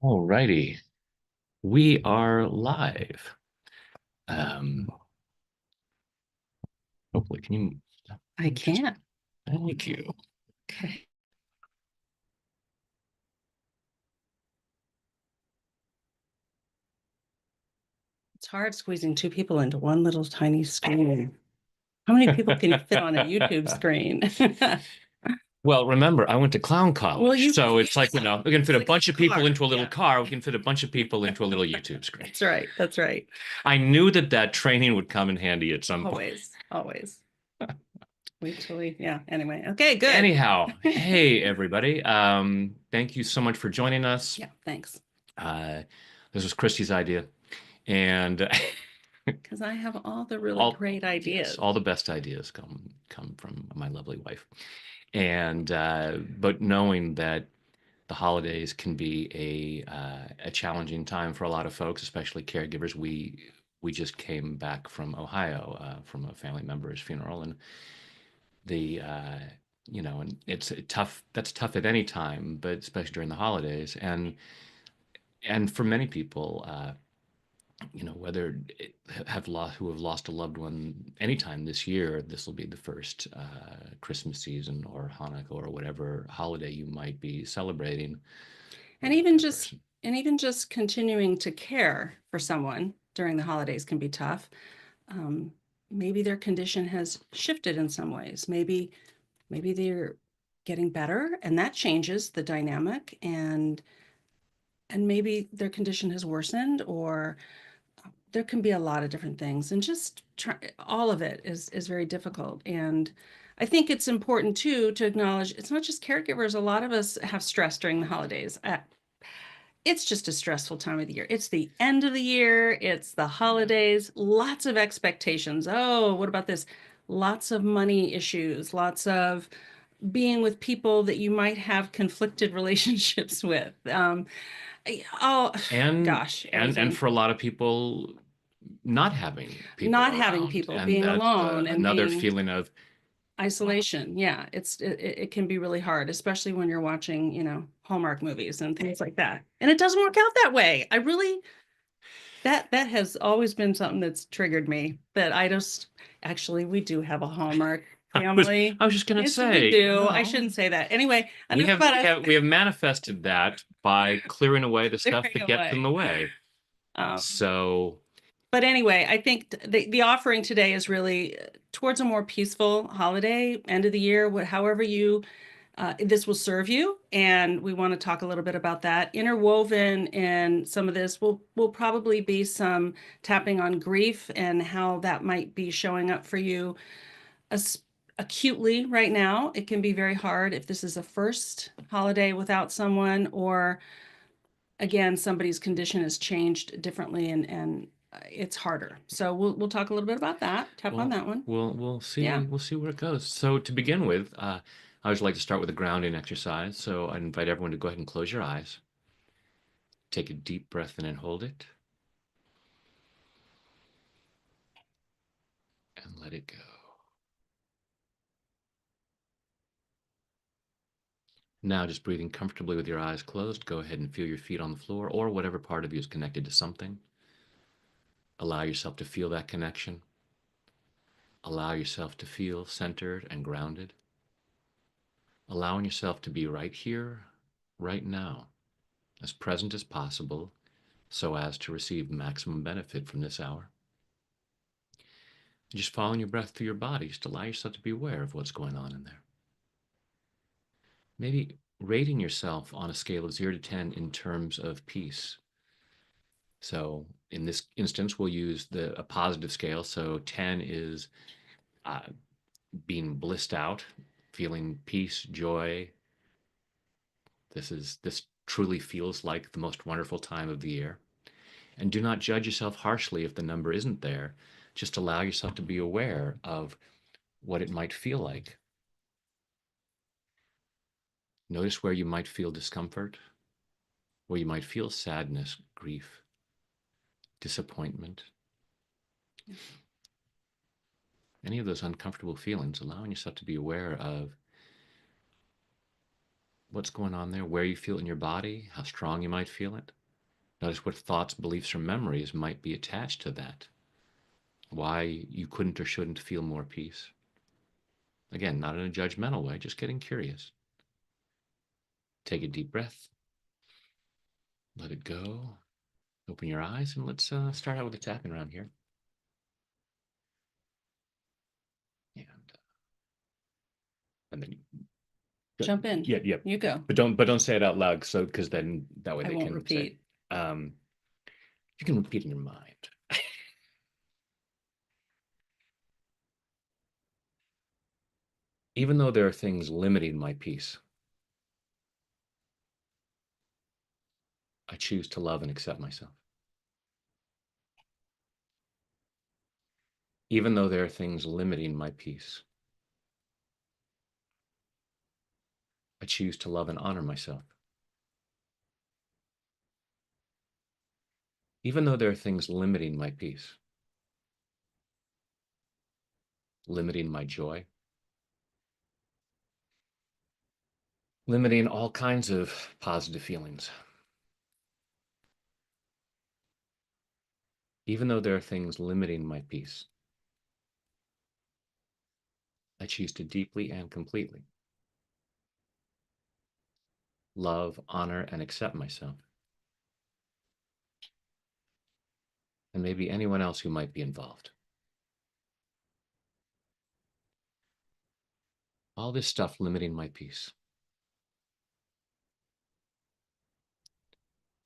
All righty. We are live. Um, Hopefully, can you I just can't. thank you. Okay. It's hard squeezing two people into one little tiny screen. How many people can you fit on a YouTube screen? Well, remember, I went to clown Well, college, so it's like, we can fit a like bunch of people car. into a little Yeah. car. We can fit a bunch of people into a little YouTube screen. That's right. That's right. I knew that that training would come in handy at some point. Always, always. Wait till we, yeah. Anyway, okay, good. Anyhow, hey everybody. Thank you so much for joining us. Yeah, thanks. Uh, this was Christy's idea, and Because I have all the really all great yes, ideas. all the best ideas come from my lovely wife. And but knowing that the holidays can be a challenging time for a lot of folks, especially caregivers. We just came back from Ohio from a family member's funeral, and the and it's tough. That's tough at any time, but especially during the holidays. And for many people, whether have lost who have lost a loved one anytime this year, this will be the first Christmas season or Hanukkah or whatever holiday you might be celebrating And with even that just person. and even just continuing to care for someone during the holidays can be tough. Um, Maybe their condition has shifted in some ways. Maybe they're getting better and that changes the dynamic, and maybe their condition has worsened, or there can be a lot of different things, and just try, all of it is very difficult. And I think it's important too to acknowledge it's not just caregivers. A lot of us have stress during the holidays. It's just a stressful time of the year. It's the end of the year, it's the holidays, lots of expectations. Oh, what about this? Lots of money issues, lots of being with people that you might have conflicted relationships with. Oh, and gosh, and everything. for a lot of people, not having people Not having around, people, and being that's alone and another being feeling of, isolation. Yeah, it can be really hard, especially when you're watching, Hallmark movies and things like that. And it doesn't work out that way. I really that has always been something that's triggered me. That I just actually we do have a Hallmark I was family. I was just gonna Yes, we say, do. I well, shouldn't say that. Anyway, we enough have about we us have we have manifested that by clearing away the stuff clearing that gets in away. the way. So But anyway, I think the offering today is really towards a more peaceful holiday, end of the year, however you this will serve you. And we want to talk a little bit about that. Interwoven in some of this will probably be some tapping on grief and how that might be showing up for you as acutely right now. It can be very hard if this is a first holiday without someone, or again, somebody's condition has changed differently, and it's harder. So we'll talk a little bit about that, tap on well, that one. we'll Yeah. see where it goes. So to begin with, I always like to start with a grounding exercise. So I invite everyone to go ahead and close your eyes. Take a deep breath in and hold it, and let it go. Now, just breathing comfortably with your eyes closed, go ahead and feel your feet on the floor or whatever part of you is connected to something. Allow yourself to feel that connection. Allow yourself to feel centered and grounded. Allowing yourself to be right here, right now, as present as possible, so as to receive maximum benefit from this hour. And just following your breath through your body, just allow yourself to be aware of what's going on in there. Maybe rating yourself on a scale of 0 to 10 in terms of peace. So in this instance, we'll use a positive scale. So 10 is uh, being blissed out, feeling peace, joy. This truly feels like the most wonderful time of the year. And do not judge yourself harshly if the number isn't there. Just allow yourself to be aware of what it might feel like. Notice where you might feel discomfort, where you might feel sadness, grief, disappointment, any of those uncomfortable feelings, allowing yourself to be aware of what's going on there, where you feel it in your body, how strong you might feel it. Notice what thoughts, beliefs, or memories might be attached to that. Why you couldn't or shouldn't feel more peace. Again, not in a judgmental way, just getting curious. Take a deep breath. Let it go. Open your eyes and let's start out with a tapping around here. And then Jump in. yeah, yeah. You go. But don't say it out loud, so because then that way I they won't can repeat. say. You can repeat in your mind. Even though there are things limiting my peace, I choose to love and accept myself. Even though there are things limiting my peace, I choose to love and honor myself. Even though there are things limiting my peace, limiting my joy, limiting all kinds of positive feelings. Even though there are things limiting my peace, I choose to deeply and completely love, honor, and accept myself, and maybe anyone else who might be involved. All this stuff limiting my peace.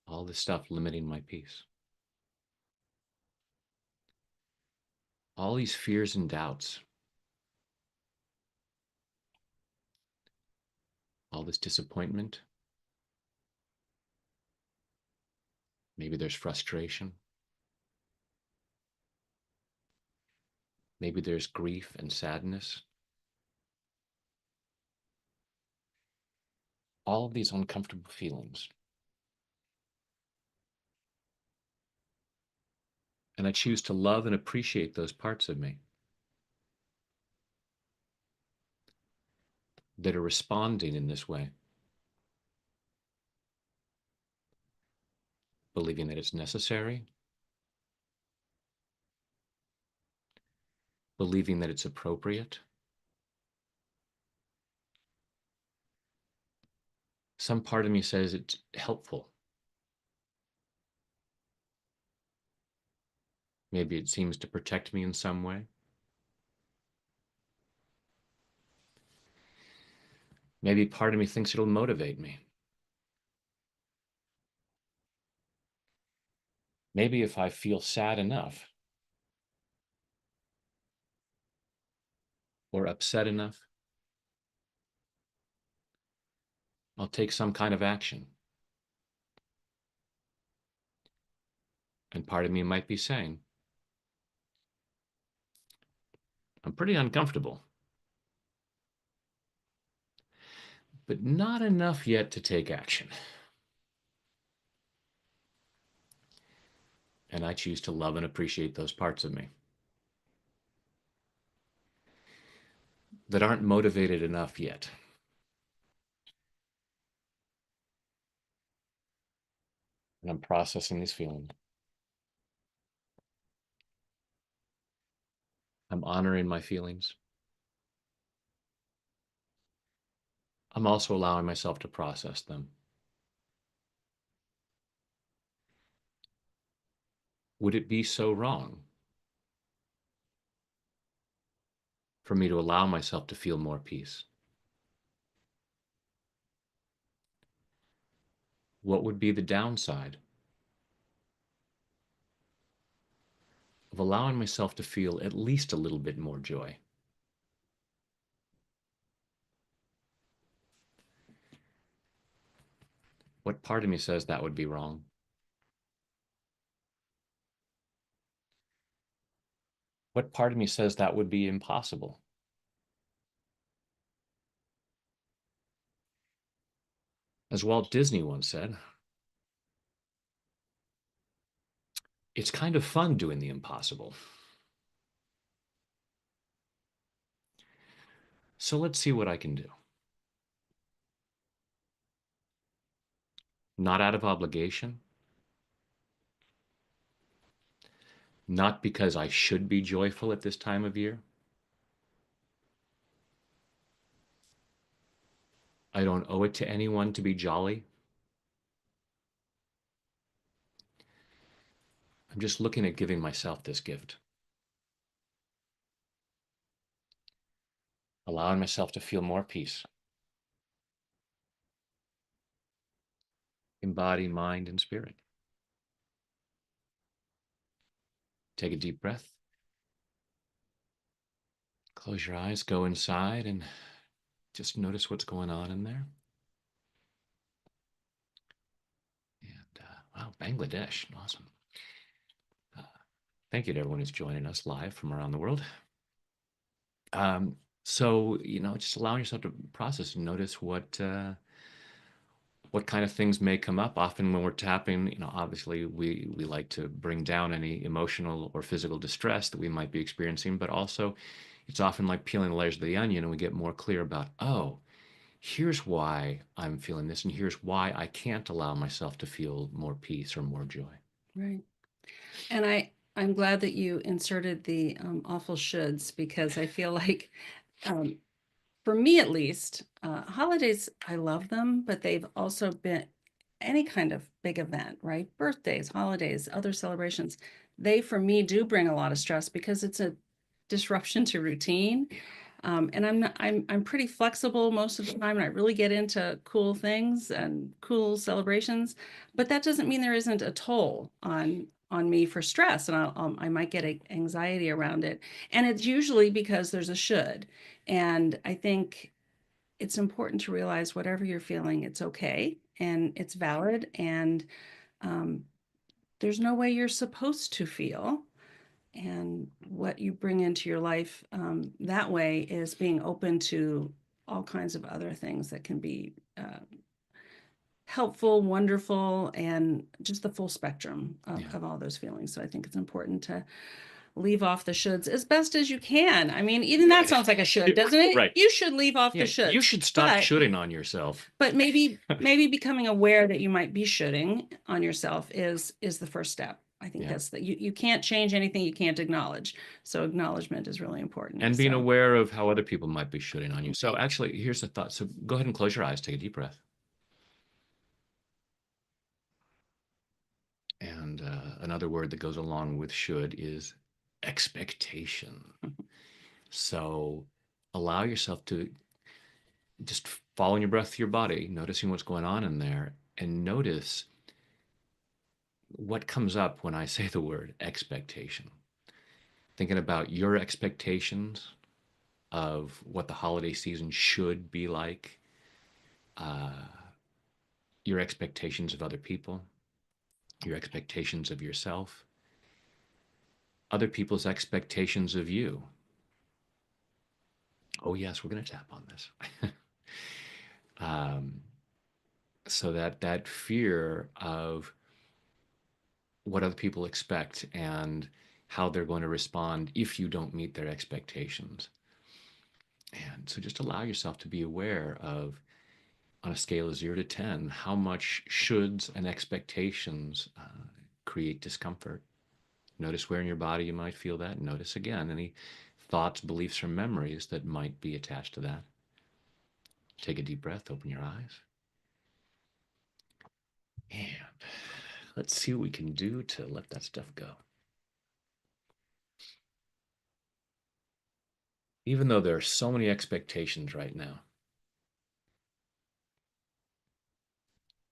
All this stuff limiting my peace. All these fears and doubts. All this disappointment. Maybe there's frustration. Maybe there's grief and sadness. All of these uncomfortable feelings. And I choose to love and appreciate those parts of me that are responding in this way, believing that it's necessary, believing that it's appropriate. Some part of me says it's helpful. Maybe it seems to protect me in some way. Maybe part of me thinks it'll motivate me. Maybe if I feel sad enough or upset enough, I'll take some kind of action. And part of me might be saying, I'm pretty uncomfortable, but not enough yet to take action. And I choose to love and appreciate those parts of me that aren't motivated enough yet. And I'm processing these feelings. I'm honoring my feelings. I'm also allowing myself to process them. Would it be so wrong for me to allow myself to feel more peace? What would be the downside of allowing myself to feel at least a little bit more joy? What part of me says that would be wrong? What part of me says that would be impossible? As Walt Disney once said, it's kind of fun doing the impossible. So let's see what I can do. not out of obligation, not because I should be joyful at this time of year. I don't owe it to anyone to be jolly. I'm just looking at giving myself this gift, allowing myself to feel more peace in body, mind, and spirit. Take a deep breath. Close your eyes, go inside, and just notice what's going on in there. And wow, Bangladesh, awesome. Uh, Thank you to everyone who's joining us live from around the world. So, just allowing yourself to process and notice what kind of things may come up. Often when we're tapping, obviously we like to bring down any emotional or physical distress that we might be experiencing, but also it's often like peeling the layers of the onion and we get more clear about, oh, here's why I'm feeling this, and here's why I can't allow myself to feel more peace or more joy. Right. And I'm glad that you inserted the awful shoulds, because I feel like um, for me at least, holidays, I love them, but they've also been any kind of big event, right? Birthdays, holidays, other celebrations. They, for me, do bring a lot of stress because it's a disruption to routine. And I'm pretty flexible most of the time, and I really get into cool things and cool celebrations. But that doesn't mean there isn't a toll on me for stress, and I might get anxiety around it. And it's usually because there's a should. And I think it's important to realize whatever you're feeling, it's okay and it's valid. And um, there's no way you're supposed to feel. And what you bring into your life that way is being open to all kinds of other things that can be helpful, wonderful, and just the full spectrum Yeah. of all those feelings. So I think it's important to leave off the shoulds as best as you can. I mean, even that sounds like a should, doesn't it? Right. You should leave off the Yeah, you shoulds. should stop shooting on yourself. But maybe becoming aware that you might be shooting on yourself is the first step. I think Yeah. that's that you can't change anything you can't acknowledge. So acknowledgement is really important. And being So aware of how other people might be shooting on you. So actually, here's a thought. So go ahead and close your eyes, take a deep breath. And another word that goes along with should is expectation. So allow yourself to just following your breath through your body, noticing what's going on in there, and notice what comes up when I say the word expectation. Thinking about your expectations of what the holiday season should be like, uh, your expectations of other people, your expectations of yourself, other people's expectations of you. Oh, yes, we're going to tap on this. um, so that fear of what other people expect and how they're going to respond if you don't meet their expectations. And so just allow yourself to be aware of, on a scale of 0 to 10, how much shoulds and expectations create discomfort. Notice where in your body you might feel that. Notice again any thoughts, beliefs, or memories that might be attached to that. Take a deep breath, open your eyes. And let's see what we can do to let that stuff go. Even though there are so many expectations right now,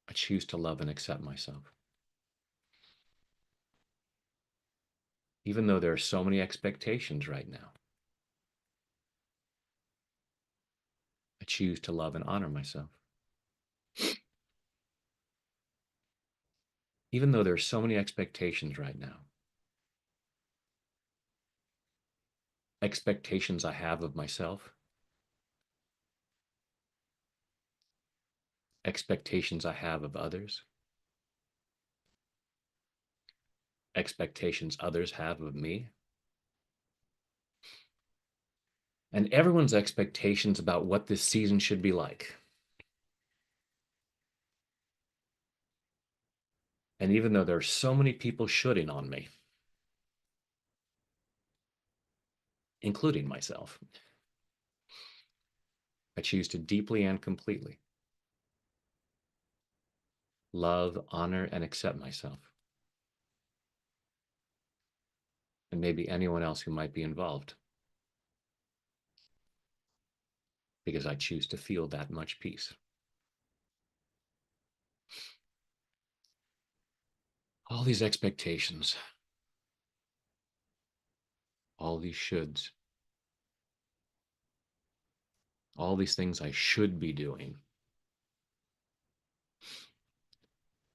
I choose to love and accept myself. Even though there are so many expectations right now, I choose to love and honor myself. Even though there are so many expectations right now, expectations I have of myself, expectations I have of others, expectations others have of me, and everyone's expectations about what this season should be like. And even though there are so many people shooting on me, including myself, I choose to deeply and completely love, honor, and accept myself, and maybe anyone else who might be involved, because I choose to feel that much peace. All these expectations, all these shoulds, all these things I should be doing,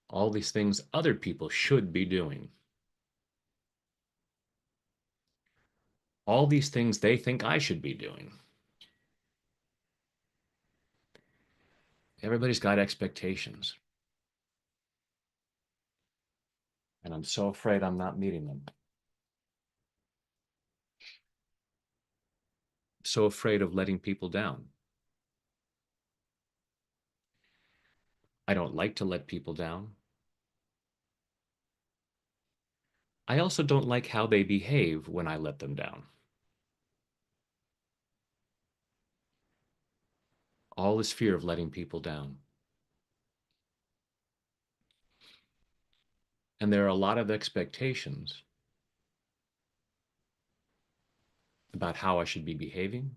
all these things other people should be doing, all these things they think I should be doing. Everybody's got expectations, and I'm so afraid I'm not meeting them. So afraid of letting people down. I don't like to let people down. I also don't like how they behave when I let them down. All this fear of letting people down. And there are a lot of expectations about how I should be behaving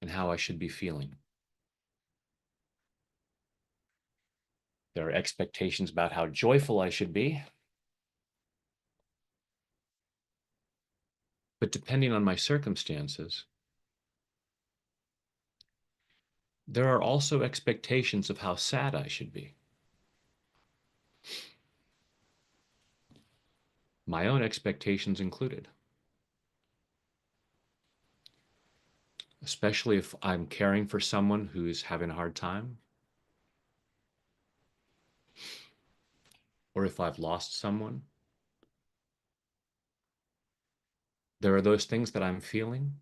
and how I should be feeling. There are expectations about how joyful I should be. But depending on my circumstances, there are also expectations of how sad I should be. My own expectations included. Especially if I'm caring for someone who's having a hard time, or if I've lost someone. There are those things that I'm feeling,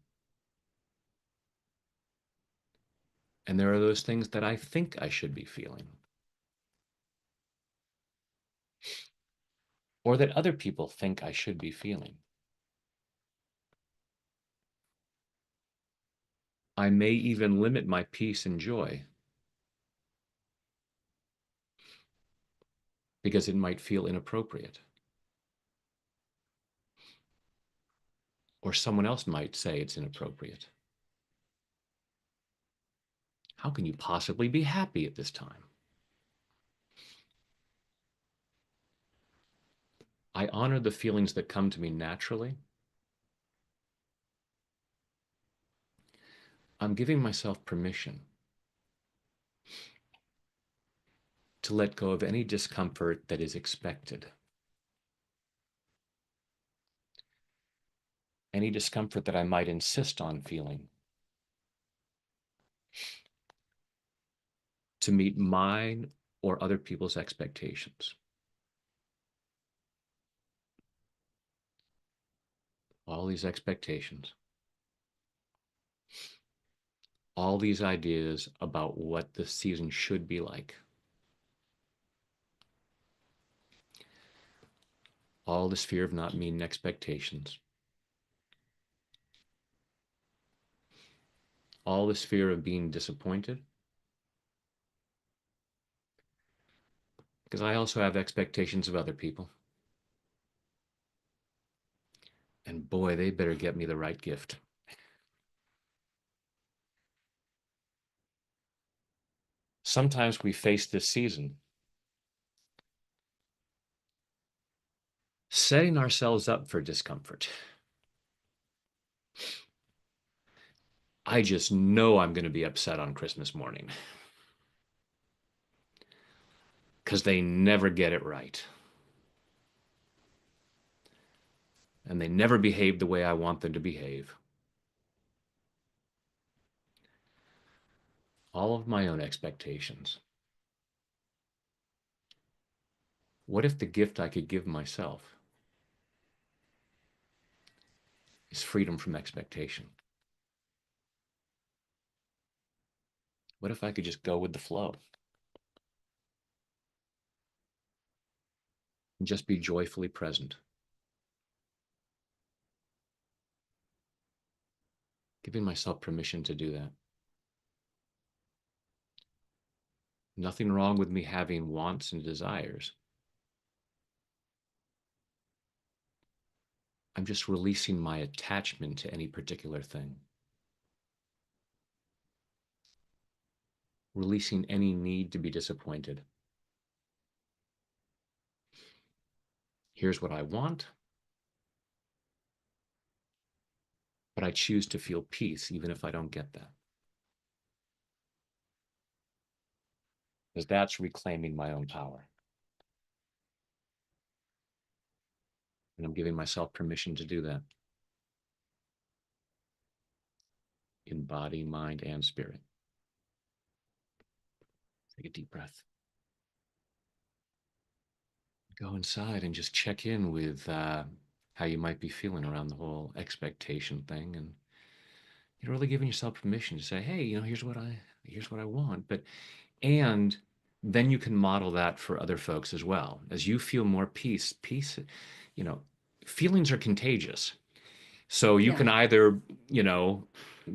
and there are those things that I think I should be feeling, or that other people think I should be feeling. I may even limit my peace and joy because it might feel inappropriate. Or someone else might say it's inappropriate. How can you possibly be happy at this time? I honor the feelings that come to me naturally. I'm giving myself permission to let go of any discomfort that is expected. Any discomfort that I might insist on feeling to meet mine or other people's expectations. All these expectations, all these ideas about what the season should be like, all this fear of not meeting expectations, all this fear of being disappointed, because I also have expectations of other people. And boy, they better get me the right gift. Sometimes we face this season setting ourselves up for discomfort. I just know I'm going to be upset on Christmas morning because they never get it right. And they never behave the way I want them to behave. All of my own expectations. What if the gift I could give myself is freedom from expectation? What if I could just go with the flow? and just be joyfully present. Giving myself permission to do that. Nothing wrong with me having wants and desires. I'm just releasing my attachment to any particular thing. Releasing any need to be disappointed. Here's what I want, but I choose to feel peace even if I don't get that. Because that's reclaiming my own power. And I'm giving myself permission to do that in body, mind, and spirit. Take a deep breath. Go inside and just check in with how you might be feeling around the whole expectation thing, and you're really giving yourself permission to say, hey, here's what I want. But and then you can model that for other folks as well. As you feel more peace, you know, feelings are contagious. So you Yeah. can either,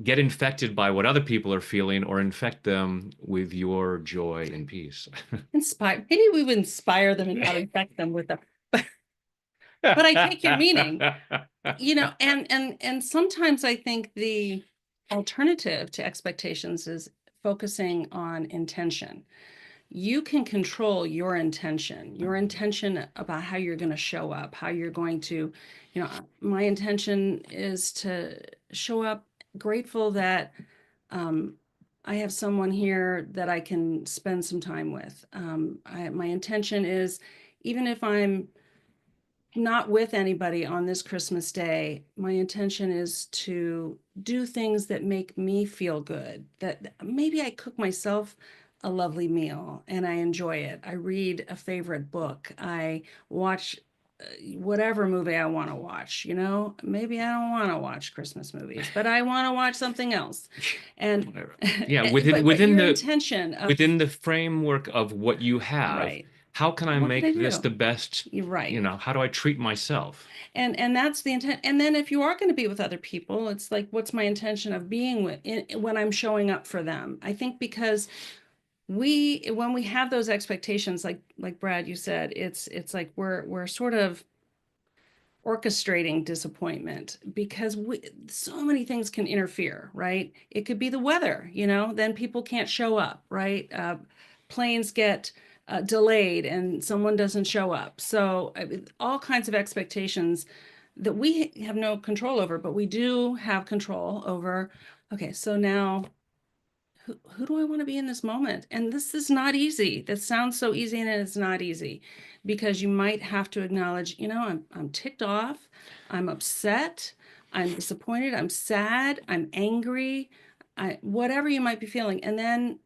get infected by what other people are feeling or infect them with your joy and peace. Inspire. Maybe we would inspire them and not infect them with them. But I take your meaning, and sometimes I think the alternative to expectations is focusing on intention. You can control your intention about how you're going to show up, how you're going to, my intention is to show up grateful that I have someone here that I can spend some time with. My intention is, even if I'm not with anybody on this Christmas day, my intention is to do things that make me feel good. That maybe I cook myself a lovely meal and I enjoy it. I read a favorite book. I watch whatever movie I want to watch. Maybe I don't want to watch Christmas movies, but I want to watch something else. And yeah, but your intention of, within the framework of what you have, right, how can I what can I make this do? the best? You're right. How do I treat myself? And that's the intent. And then if you are going to be with other people, it's like, what's my intention of being with when I'm showing up for them? I think because when we have those expectations, like Brad, you said, it's like we're sort of orchestrating disappointment because so many things can interfere, right? It could be the weather, then people can't show up, right? Planes get delayed and someone doesn't show up. So all kinds of expectations that we have no control over, but we do have control over. Okay, so now who do I want to be in this moment? And this is not easy. That sounds so easy, and it's not easy because you might have to acknowledge, I'm ticked off, I'm upset, I'm disappointed, I'm sad, I'm angry, whatever you might be feeling. And then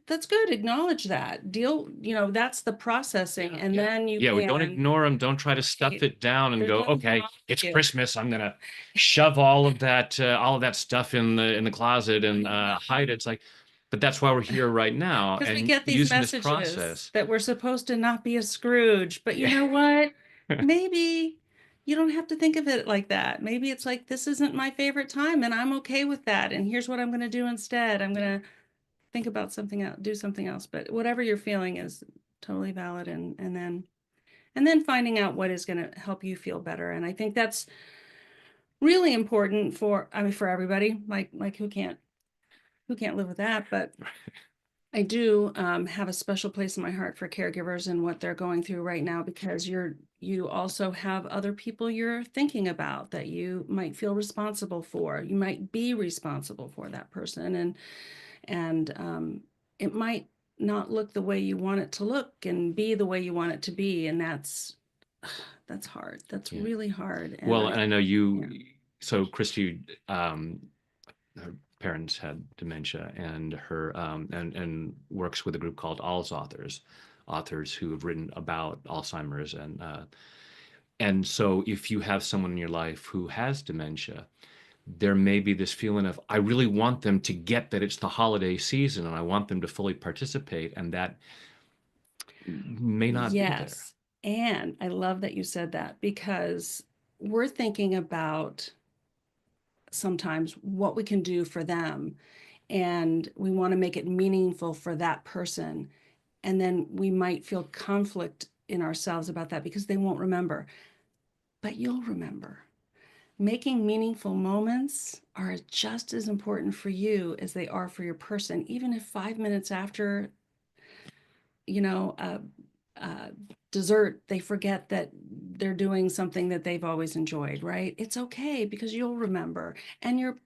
that's good. Acknowledge that. That's the processing. And then you we don't can, ignore them. Don't try to stuff it down and there's go, nothing okay, wrong it's with you. Christmas. I'm gonna shove all of that stuff in the closet and hide it. It's like, but that's why we're here right now Because we and get these using this messages process. that we're supposed to not be a Scrooge, but you know what? Maybe you don't have to think of it like that. Maybe it's like, this isn't my favorite time and I'm okay with that. And here's what I'm going to do instead. I'm going to think about something else, do something else. But whatever you're feeling is totally valid. And then finding out what is going to help you feel better. And I think that's really important for everybody. Like who can't live with that, but I do have a special place in my heart for caregivers and what they're going through right now, because you also have other people you're thinking about that you might feel responsible for. You might be responsible for that person, and it might not look the way you want it to look and be the way you want it to be, and that's hard. That's really hard. Well, and I know you. Yeah. So Christy, her parents had dementia, and her and works with a group called All's authors who have written about Alzheimer's, and so if you have someone in your life who has dementia, there may be this feeling of, I really want them to get that it's the holiday season and I want them to fully participate, and that may not be there. Yes. And I love that you said that because we're thinking about sometimes what we can do for them, and we want to make it meaningful for that person. And then we might feel conflict in ourselves about that because they won't remember, but you'll remember. Making meaningful moments are just as important for you as they are for your person, even if 5 minutes after, you know, dessert, they forget that they're doing something that they've always enjoyed, right? It's okay because you'll remember, and your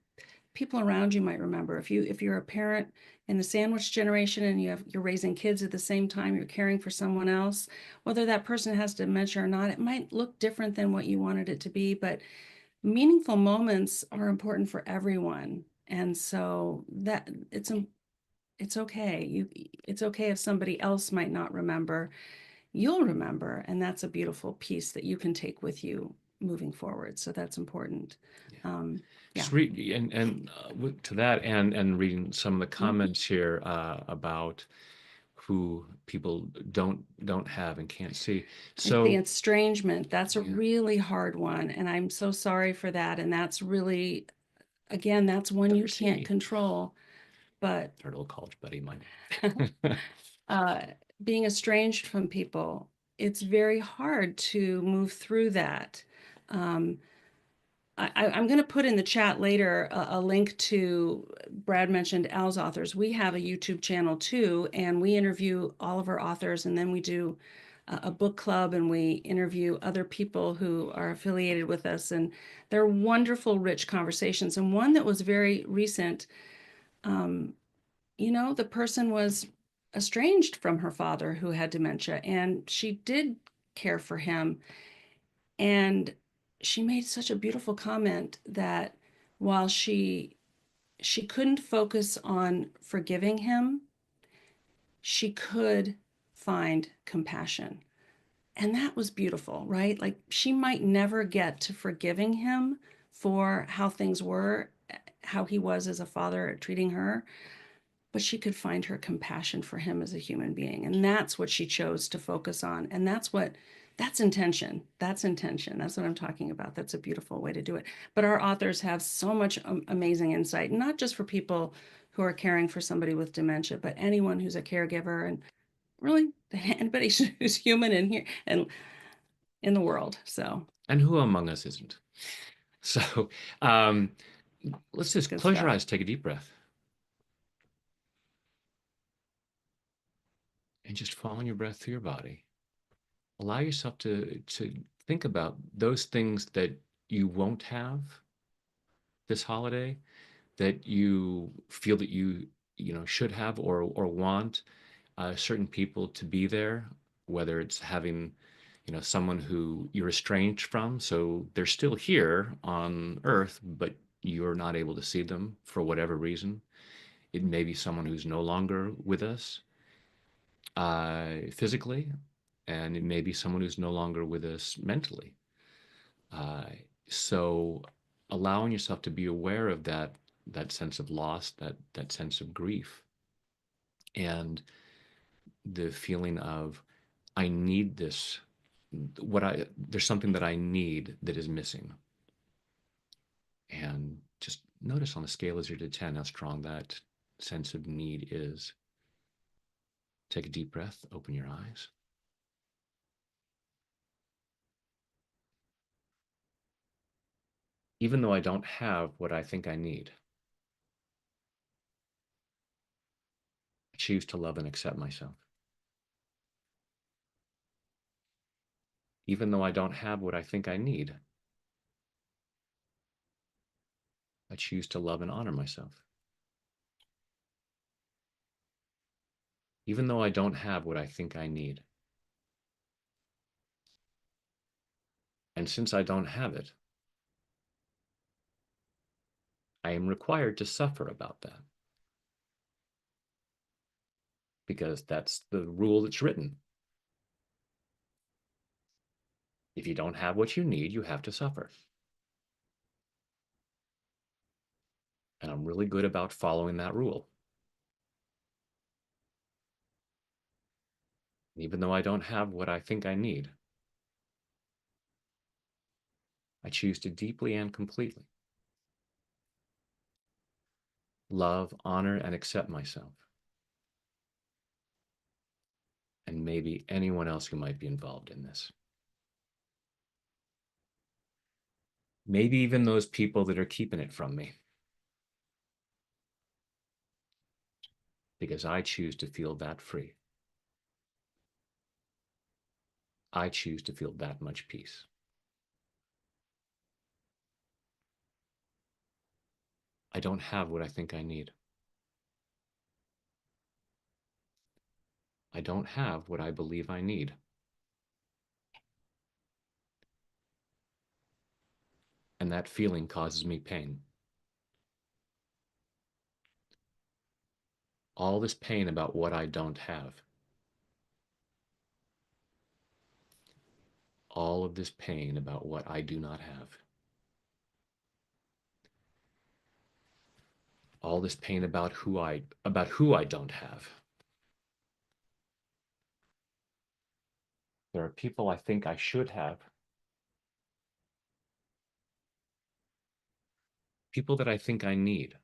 people around you might remember. If you're a parent in the sandwich generation and you're raising kids at the same time, you're caring for someone else, whether that person has dementia or not, it might look different than what you wanted it to be, but meaningful moments are important for everyone. And so that it's okay. It's okay if somebody else might not remember. You'll remember, and that's a beautiful piece that you can take with you moving forward. So that's important. Yeah. Um, yeah. Just read and to that, and reading some of the Mhm. comments here about who people don't have and can't see. The So estrangement, that's a yeah, really hard one. And I'm so sorry for that. And that's really, again, that's one you never can't see. control. But Our old college buddy of mine. uh, being estranged from people, it's very hard to move through that. Um, I'm going to put in the chat later a link to, Brad mentioned Al's authors. We have a YouTube channel too, and we interview all of our authors, and then we do a book club, and we interview other people who are affiliated with us. And they're wonderful, rich conversations. And one that was very recent, um, the person was estranged from her father who had dementia, and she did care for him. And she made such a beautiful comment that while she couldn't focus on forgiving him, she could find compassion. And that was beautiful, right? Like she might never get to forgiving him for how things were, how he was as a father treating her, but she could find her compassion for him as a human being. And that's what she chose to focus on. And that's intention. That's intention. That's what I'm talking about. That's a beautiful way to do it. But our authors have so much amazing insight, not just for people who are caring for somebody with dementia, but anyone who's a caregiver, and really anybody who's human in here and in the world. So And who among us isn't? So um, let's just good close your stuff. eyes, take a deep breath, and just follow your breath through your body. Allow yourself to think about those things that you won't have this holiday, that you feel that you should have or want certain people to be there, whether it's having someone who you're estranged from, so they're still here on earth, but you're not able to see them for whatever reason. It may be someone who's no longer with us physically, and it may be someone who's no longer with us mentally. Uh, so allowing yourself to be aware of that sense of loss, that sense of grief, and the feeling of I need this. There's something that I need that is missing, and just notice on a scale of 0 to 10 how strong that sense of need is. Take a deep breath, open your eyes. Even though I don't have what I think I need, I choose to love and accept myself. Even though I don't have what I think I need, I choose to love and honor myself. Even though I don't have what I think I need, and since I don't have it, I am required to suffer about that because that's the rule that's written. If you don't have what you need, you have to suffer. And I'm really good about following that rule. Even though I don't have what I think I need, I choose to deeply and completely love, honor, and accept myself, and maybe anyone else who might be involved in this. Maybe even those people that are keeping it from me, because I choose to feel that free. I choose to feel that much peace. I don't have what I think I need. I don't have what I believe I need. And that feeling causes me pain. All this pain about what I don't have. All of this pain about what I do not have. All this pain about who I don't have. There are people I think I should have. People that I think I need.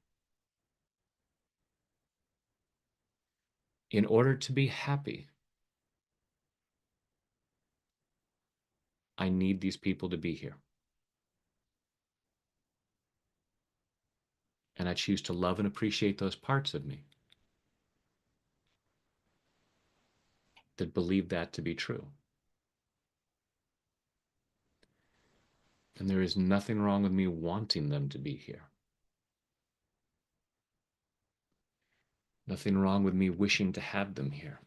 In order to be happy, I need these people to be here. And I choose to love and appreciate those parts of me that believe that to be true. And there is nothing wrong with me wanting them to be here. Nothing wrong with me wishing to have them here.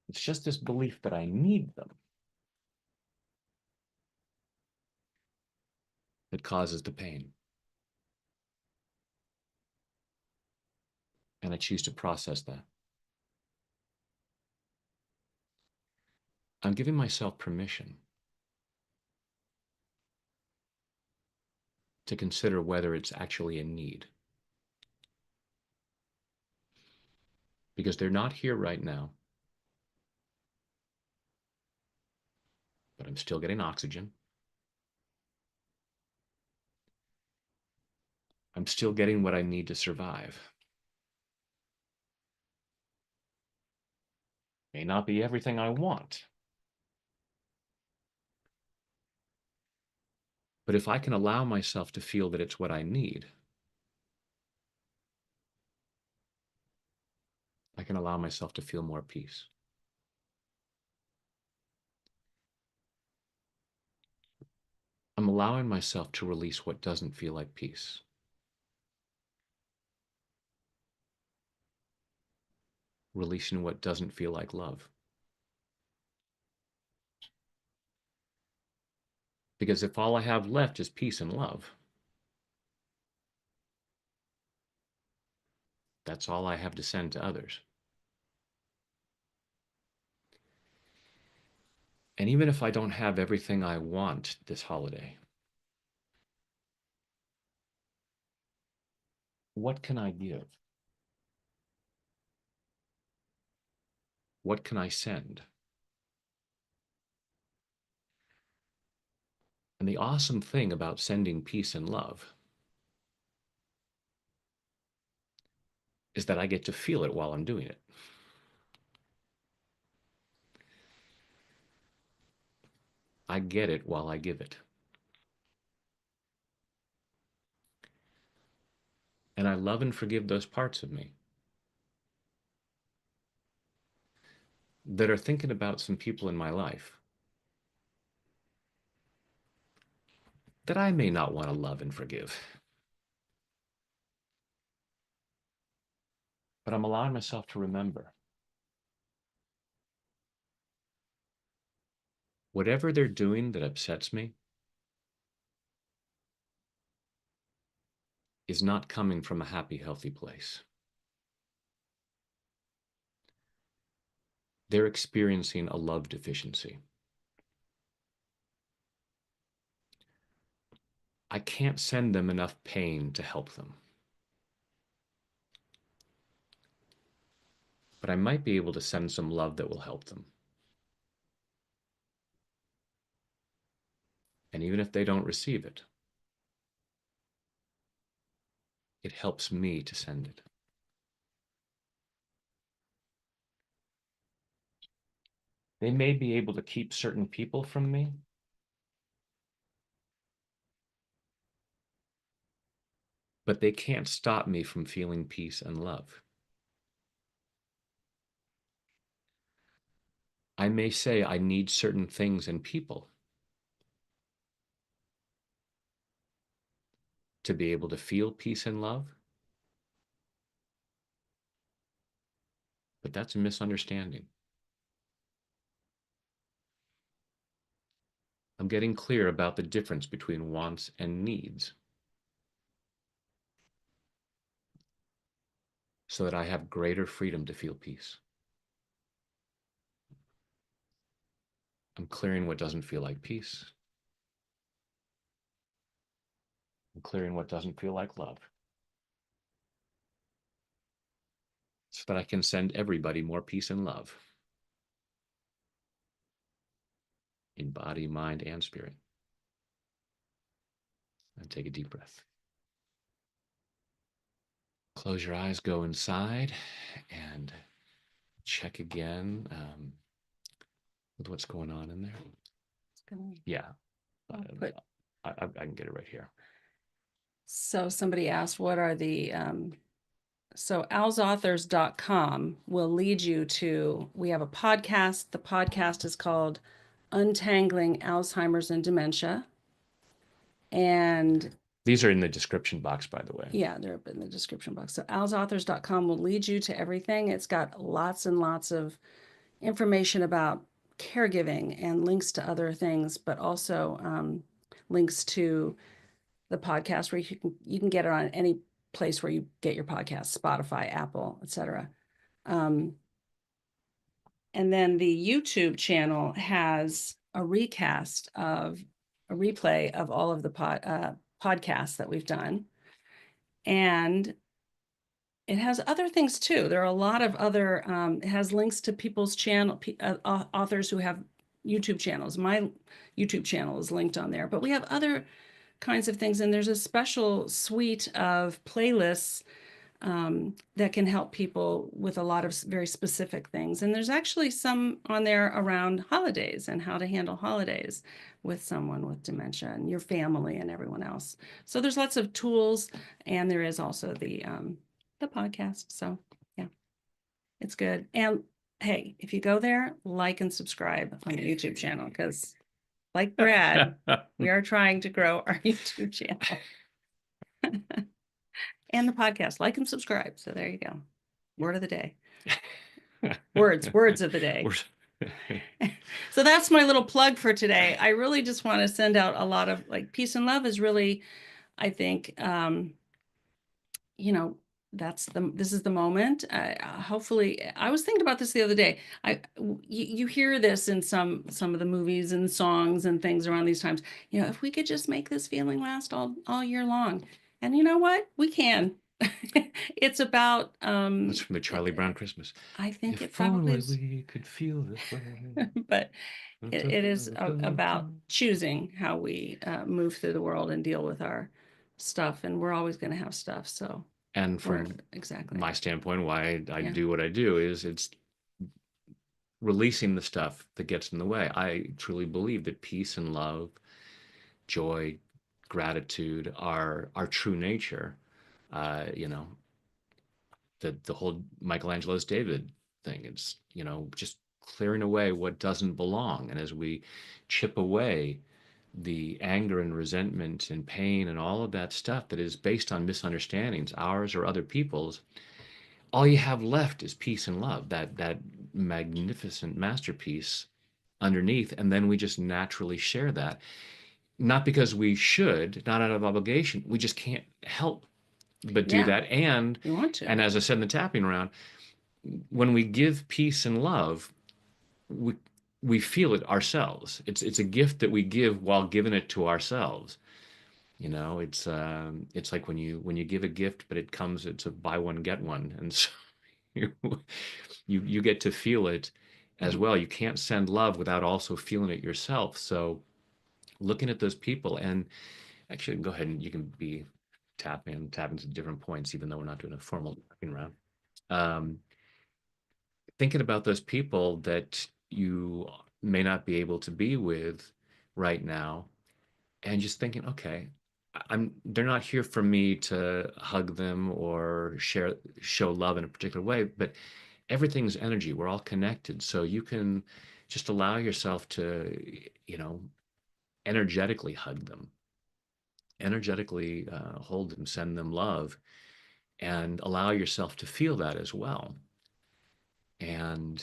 It's just this belief that I need them that causes the pain. And I choose to process that. I'm giving myself permission to consider whether it's actually a need. Because they're not here right now, but I'm still getting oxygen. I'm still getting what I need to survive. May not be everything I want, but if I can allow myself to feel that it's what I need, I can allow myself to feel more peace. I'm allowing myself to release what doesn't feel like peace. Releasing what doesn't feel like love. Because if all I have left is peace and love, that's all I have to send to others. And even if I don't have everything I want this holiday, what can I give? What can I send? And the awesome thing about sending peace and love is that I get to feel it while I'm doing it. I get it while I give it. And I love and forgive those parts of me that are thinking about some people in my life that I may not want to love and forgive. But I'm allowing myself to remember whatever they're doing that upsets me is not coming from a happy, healthy place. They're experiencing a love deficiency. I can't send them enough pain to help them. But I might be able to send some love that will help them. And even if they don't receive it, it helps me to send it. They may be able to keep certain people from me, but they can't stop me from feeling peace and love. I may say I need certain things and people to be able to feel peace and love, but that's a misunderstanding. I'm getting clear about the difference between wants and needs so that I have greater freedom to feel peace. I'm clearing what doesn't feel like peace. I'm clearing what doesn't feel like love so that I can send everybody more peace and love in body, mind, and spirit. And take a deep breath. Close your eyes, go inside, and check again with what's going on in there. Yeah, I can get it right here. So somebody asked, what are the, so owlsauthors.com will lead you to, we have a podcast. The podcast is called Untangling Alzheimer's and Dementia. And these are in the description box, by the way. Yeah, they're up in the description box. So owlsauthors.com will lead you to everything. It's got lots and lots of information about caregiving and links to other things, but also links to the podcast where you can get it on any place where you get your podcast, Spotify, Apple, etc. And then the YouTube channel has a replay of all of the podcasts that we've done. And it has other things too. There are a lot of other, it has links to people's authors who have YouTube channels. My YouTube channel is linked on there, but we have other kinds of things. And there's a special suite of playlists that can help people with a lot of very specific things. And there's actually some on there around holidays and how to handle holidays with someone with dementia and your family and everyone else. So there's lots of tools, and there is also the podcast. So yeah, it's good. And hey, if you go there, like and subscribe on the YouTube channel, because like Brad, we are trying to grow our YouTube channel. And the podcast, like and subscribe. So there you go. Word of the day. words of the day. So that's my little plug for today. I really just want to send out a lot of, like, peace and love is really, I think, this is the moment. Hopefully, I was thinking about this the other day. You hear this in some of the movies and songs and things around these times. If we could just make this feeling last all year long, and you know what, we can. It's about that's from the Charlie Brown Christmas. I think if it probably only we could feel this way. But it is about choosing how we move through the world and deal with our stuff, and we're always going to have stuff. So, and from my standpoint, why I do what I do is it's releasing the stuff that gets in the way. I truly believe that peace and love, joy, gratitude are our true nature. The whole Michelangelo's David thing, it's just clearing away what doesn't belong. And as we chip away the anger and resentment and pain and all of that stuff that is based on misunderstandings, ours or other people's, all you have left is peace and love, that magnificent masterpiece underneath. And then we just naturally share that, not because we should, not out of obligation. We just can't help but do that. And you want to. And as I said in the tapping round, when we give peace and love, we feel it ourselves. It's a gift that we give while giving it to ourselves. It's like when you give a gift, but it's a buy one get one, and so you get to feel it as well. You can't send love without also feeling it yourself. So looking at those people, and actually go ahead and you can be tap into different points, even though we're not doing a formal talking round. Um, Thinking about those people that you may not be able to be with right now, and just thinking, okay, they're not here for me to hug them or show love in a particular way, but everything's energy. We're all connected. So you can just allow yourself to, you know, energetically hug them, energetically hold them, send them love, and allow yourself to feel that as well. And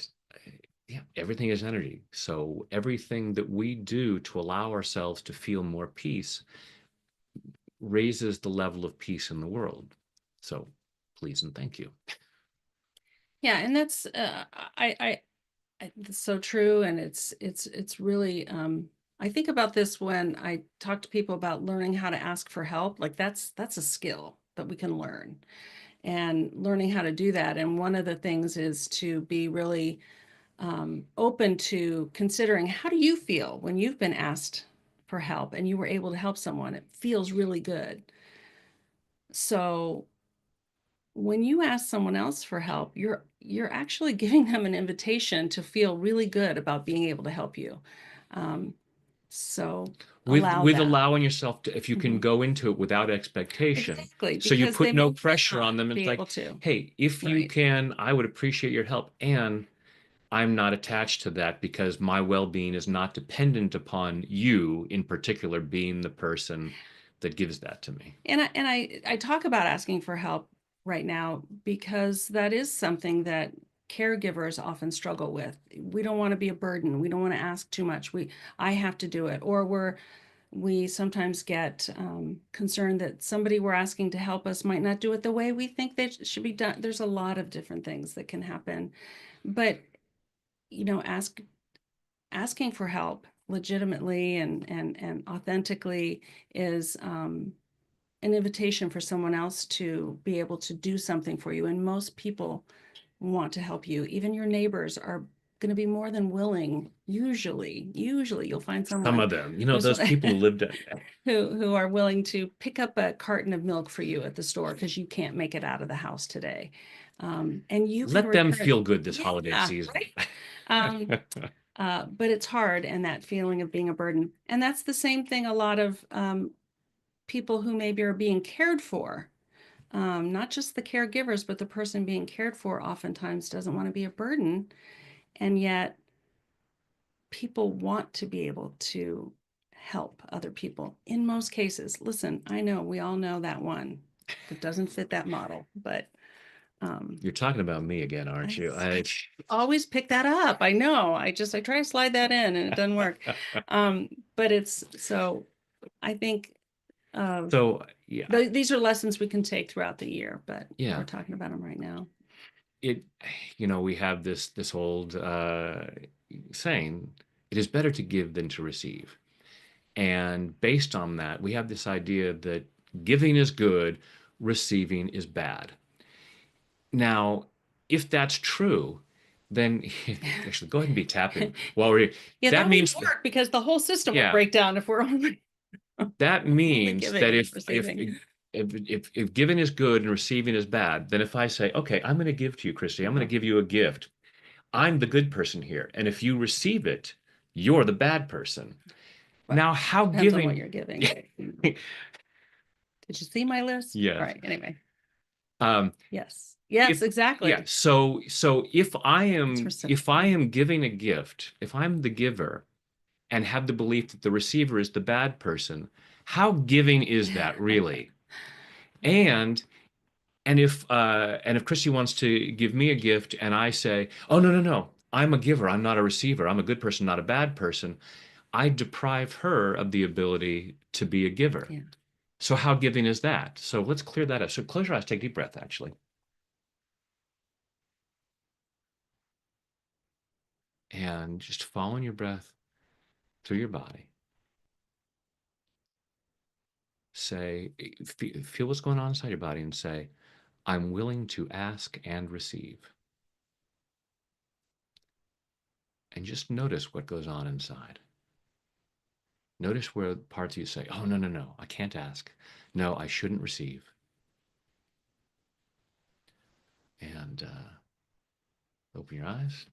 yeah, everything is energy. So everything that we do to allow ourselves to feel more peace raises the level of peace in the world. So please and thank you. Yeah, and that's it's so true, and it's really I think about this when I talk to people about learning how to ask for help. Like that's a skill that we can learn, and learning how to do that. And one of the things is to be really open to considering, how do you feel when you've been asked for help and you were able to help someone? It feels really good. So when you ask someone else for help, you're actually giving them an invitation to feel really good about being able to help you. Um, so allow With that. allowing yourself to, if you can Mhm. go into it without expectation, Exactly, so you because they put may no pressure not on them. It's be like, able to. hey, if you Right. can, I would appreciate your help, and I'm not attached to that because my well-being is not dependent upon you in particular being the person that gives that to me. And I talk about asking for help right now because that is something that caregivers often struggle with. We don't want to be a burden. We don't want to ask too much. I have to do it, or we sometimes get concerned that somebody we're asking to help us might not do it the way we think they should be done. There's a lot of different things that can happen, but asking for help legitimately and authentically is an invitation for someone else to be able to do something for you. And most people want to help you. Even your neighbors are going to be more than willing. Usually you'll find Some someone of them, who's those people who lived in, who are willing to pick up a carton of milk for you at the store because you can't make it out of the house today. And you can let them return. feel good this holiday Yeah, season. right. Um, but it's hard, and that feeling of being a burden. And that's the same thing a lot of people who maybe are being cared for, not just the caregivers, but the person being cared for oftentimes doesn't want to be a burden. And yet people want to be able to help other people in most cases. Listen, I know we all know that one that doesn't fit that model, but um, You're talking about me again, aren't you? I always pick that up. I know. I try to slide that in and it doesn't work. But it's so I think uh, So yeah, these are lessons we can take throughout the year, but we're yeah, talking about them right now. it, we have this old saying, it is better to give than to receive. And based on that, we have this idea that giving is good, receiving is bad. Now, if that's true, then actually go ahead and be tapping while we're, Yeah, that that wouldn't means, work because the whole system would yeah, break down if we're only that only means giving that and if receiving. if giving is good and receiving is bad, then if I say, okay, I'm going to give to you, Christy, I'm going Uh-huh. to give you a gift. I'm the good person here. And if you receive it, you're the bad person. Well, Now, how depends on what giving, you're giving. Did you see my list? All yes. right. Anyway, Um, yes, yes, if yeah, exactly. so It's if I reciprocal. am giving a gift, if I'm the giver and have the belief that the receiver is the bad person, how giving is that really? Yeah. And and if Christy wants to give me a gift and I say, "Oh, no, no, no. I'm a giver. I'm not a receiver. I'm a good person, not a bad person." I deprive her of the ability to be a giver. Yeah. So how giving is that? So let's clear that up. So close your eyes, take a deep breath, actually, and just following your breath through your body. Say, feel what's going on inside your body and say, I'm willing to ask and receive. And just notice what goes on inside. Notice where parts of you say, oh, no, no, no, I can't ask. No, I shouldn't receive. And open your eyes.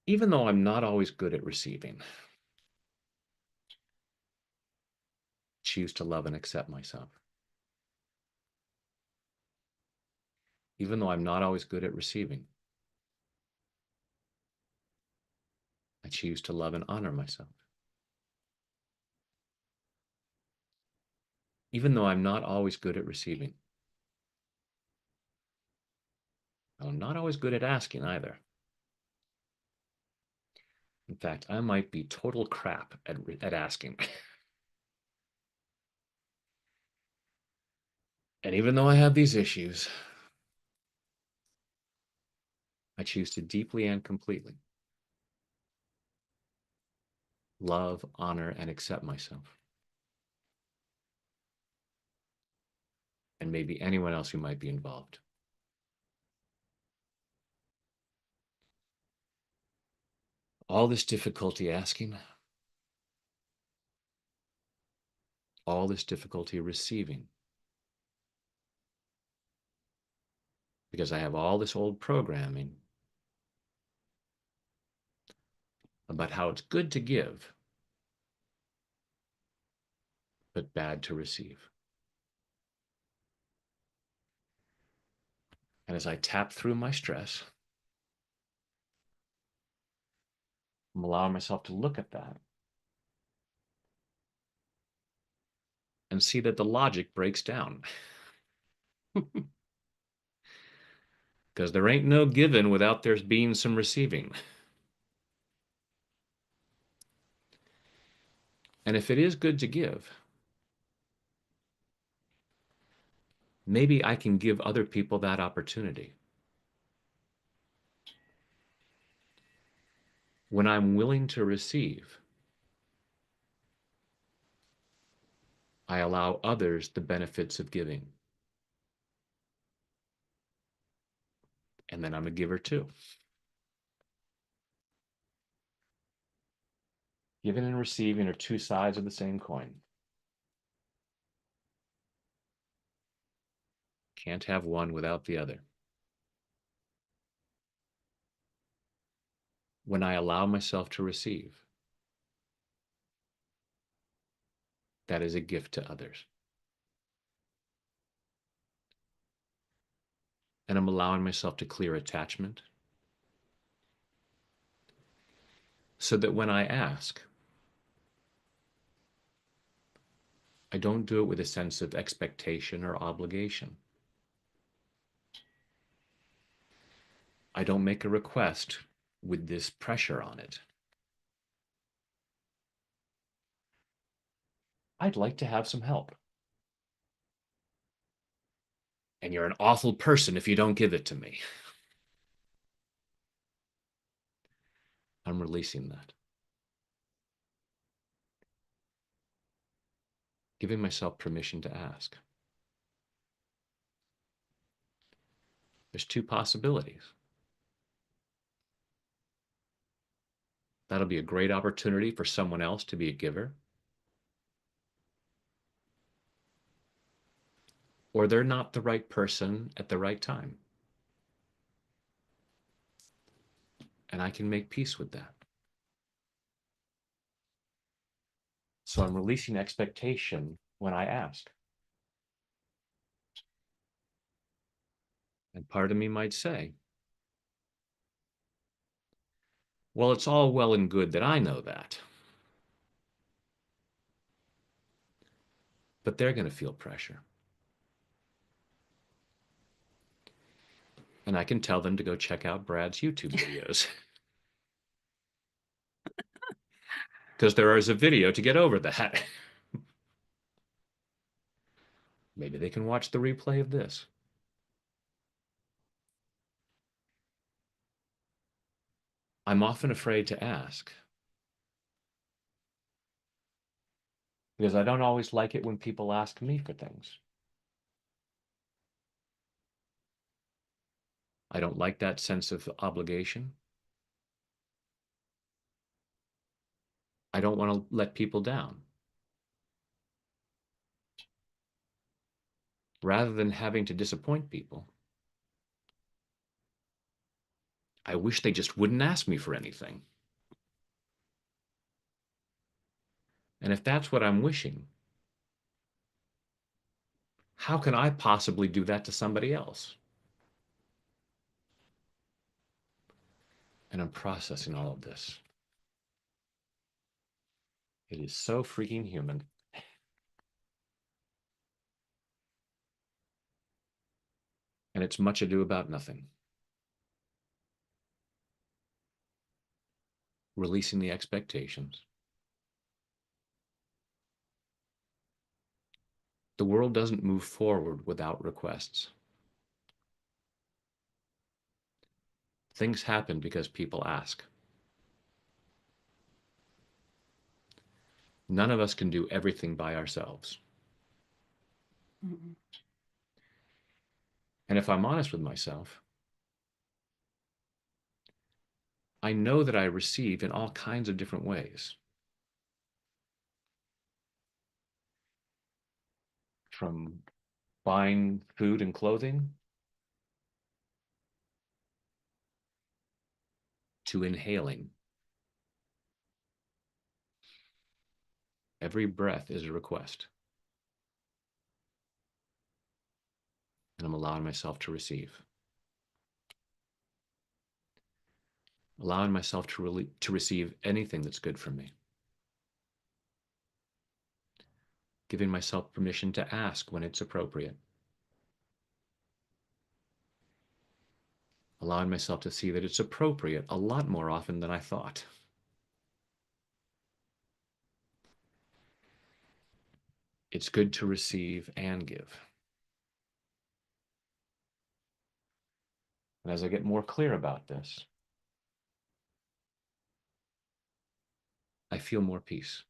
Even though I'm not always good at receiving, choose to love and accept myself. Even though I'm not always good at receiving, I choose to love and honor myself. Even though I'm not always good at receiving, I'm not always good at asking either. In fact, I might be total crap at asking. And even though I have these issues, I choose to deeply and completely love, honor, and accept myself. And maybe anyone else who might be involved. All this difficulty asking, all this difficulty receiving, because I have all this old programming about how it's good to give, but bad to receive. And as I tap through my stress, I'm allowing myself to look at that and see that the logic breaks down. Because there ain't no giving without there being some receiving. And if it is good to give, maybe I can give other people that opportunity. When I'm willing to receive, I allow others the benefits of giving. And then I'm a giver too. Giving and receiving are two sides of the same coin. Can't have one without the other. When I allow myself to receive, that is a gift to others. And I'm allowing myself to clear attachment so that when I ask, I don't do it with a sense of expectation or obligation. I don't make a request with this pressure on it. I'd like to have some help. And you're an awful person if you don't give it to me. I'm releasing that. Giving myself permission to ask. There's two possibilities. That'll be a great opportunity for someone else to be a giver. Or they're not the right person at the right time. And I can make peace with that. So I'm releasing expectation when I ask. And part of me might say, well, it's all well and good that I know that. But they're going to feel pressure. And I can tell them to go check out Brad's YouTube videos. Because there is a video to get over that. Maybe they can watch the replay of this. I'm often afraid to ask because I don't always like it when people ask me for things. I don't like that sense of obligation. I don't want to let people down. Rather than having to disappoint people, I wish they just wouldn't ask me for anything. And if that's what I'm wishing, how can I possibly do that to somebody else? And I'm processing all of this. It is so freaking human. And it's much ado about nothing. Releasing the expectations. The world doesn't move forward without requests. Things happen because people ask. None of us can do everything by ourselves. Mhm. And if I'm honest with myself, I know that I receive in all kinds of different ways. From buying food and clothing to inhaling. Every breath is a request. And I'm allowing myself to receive. Allowing myself to receive anything that's good for me. Giving myself permission to ask when it's appropriate. Allowing myself to see that it's appropriate a lot more often than I thought. It's good to receive and give. And as I get more clear about this, I feel more peace,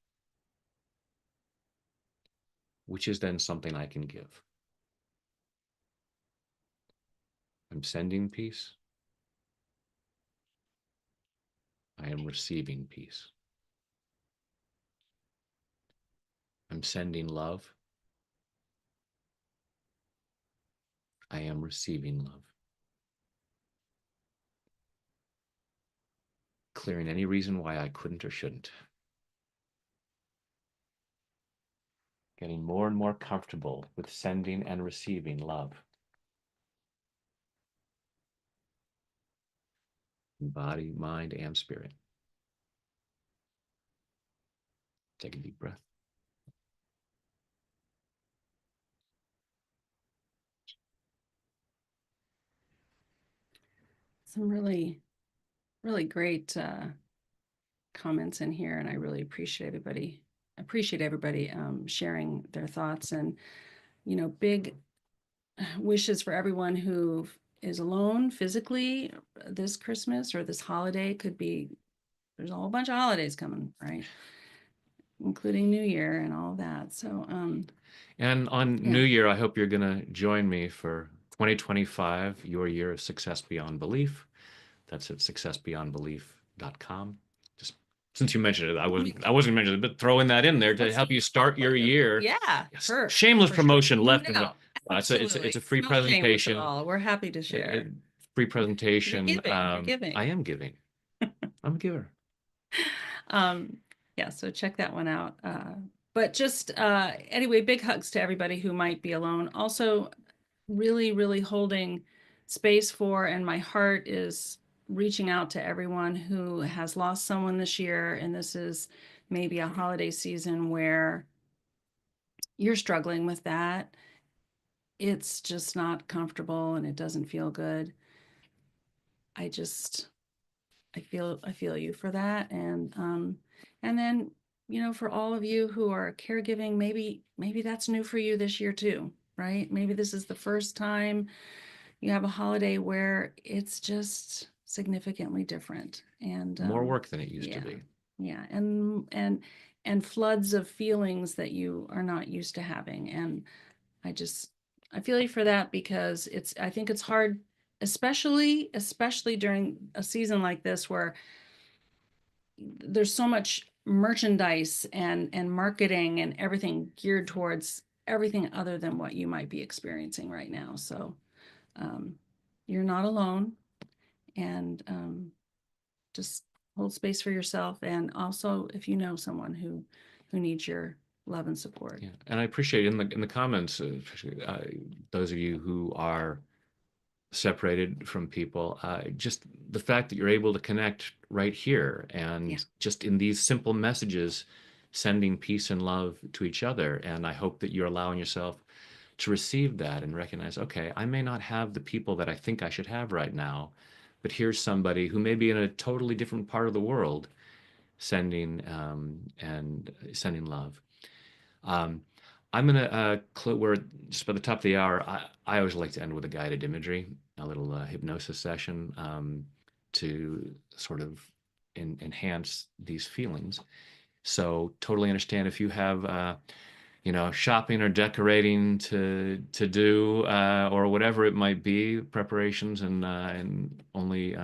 which is then something I can give. I'm sending peace. I am receiving peace. I'm sending love. I am receiving love. Clearing any reason why I couldn't or shouldn't. Getting more and more comfortable with sending and receiving love. In body, mind, and spirit. Take a deep breath. Some really, really great comments in here, and I really appreciate everybody sharing their thoughts, and big wishes for everyone who is alone physically this Christmas or this holiday. Could be, there's a whole bunch of holidays coming, right? Including New Year and all that. So And on yeah. New Year, I hope you're going to join me for 2025, your year of success beyond belief. That's at successbeyondbelief.com. Just since you mentioned it, I wasn't mentioning it, but throwing that in there to help you start your year. Yeah, Yes. for Shameless for sure. promotion left and right. No, It's absolutely. a free Not shameless at presentation. all. We're happy to share. Free You're presentation. giving. You're giving. I am giving. I'm a giver. Um, yeah, so check that one out. But just anyway, big hugs to everybody who might be alone. Also, really, really holding space for, and my heart is reaching out to everyone who has lost someone this year. And this is maybe a holiday season where you're struggling with that. It's just not comfortable and it doesn't feel good. I just I feel you for that. And then, for all of you who are caregiving, maybe that's new for you this year too, right? Maybe this is the first time you have a holiday where it's just significantly different. And More work than it used to yeah, be. yeah, and floods of feelings that you are not used to having. And I just I feel you for that, because I think it's hard, especially during a season like this where there's so much merchandise and marketing and everything geared towards everything other than what you might be experiencing right now. So um, you're not alone, and just hold space for yourself. And also, if you know someone who needs your love and support. Yeah, and I appreciate in the comments, especially those of you who are separated from people, just the fact that you're able to connect right here Yeah. and just in these simple messages, sending peace and love to each other. And I hope that you're allowing yourself to receive that and recognize, okay, I may not have the people that I think I should have right now, but here's somebody who may be in a totally different part of the world sending love. Um, I'm gonna we're just by the top of the hour. I always like to end with a guided imagery, a little hypnosis session to sort of enhance these feelings. So totally understand if you have shopping or decorating to do or whatever it might be, preparations and only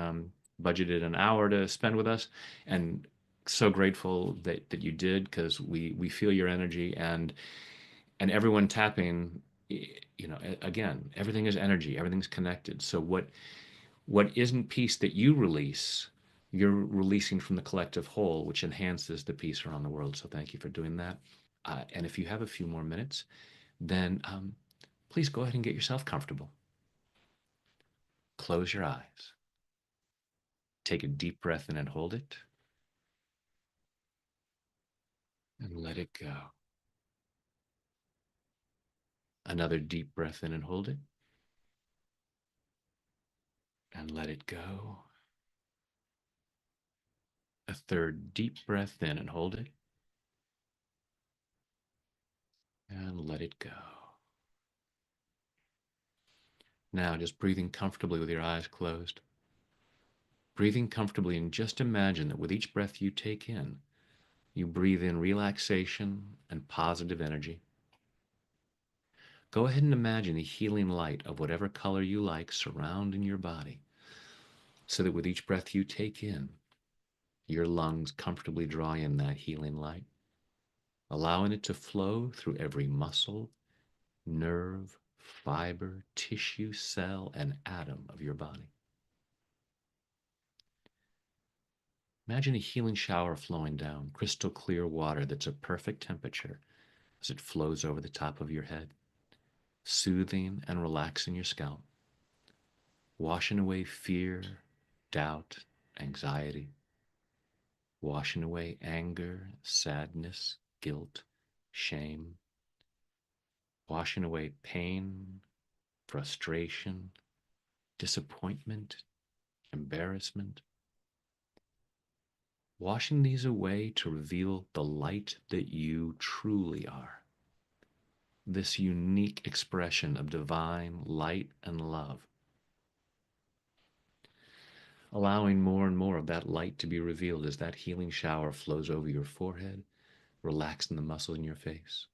budgeted an hour to spend with us, and so grateful that you did because we feel your energy and everyone tapping, again, everything is energy, everything's connected. So what isn't peace that you release, you're releasing from the collective whole, which enhances the peace around the world. So thank you for doing that. And if you have a few more minutes, then please go ahead and get yourself comfortable. Close your eyes. Take a deep breath in and hold it, and let it go. Another deep breath in and hold it, and let it go. A third deep breath in and hold it, and let it go. Now, just breathing comfortably with your eyes closed. Breathing comfortably, and just imagine that with each breath you take in, you breathe in relaxation and positive energy. Go ahead and imagine the healing light of whatever color you like surrounding your body, so that with each breath you take in, your lungs comfortably draw in that healing light, allowing it to flow through every muscle, nerve, fiber, tissue, cell, and atom of your body. Imagine a healing shower flowing down, crystal clear water that's a perfect temperature as it flows over the top of your head, soothing and relaxing your scalp, washing away fear, doubt, anxiety, washing away anger, sadness, guilt, shame, washing away pain, frustration, disappointment, embarrassment, washing these away to reveal the light that you truly are, this unique expression of divine light and love, allowing more and more of that light to be revealed as that healing shower flows over your forehead, relaxing the muscles in your face,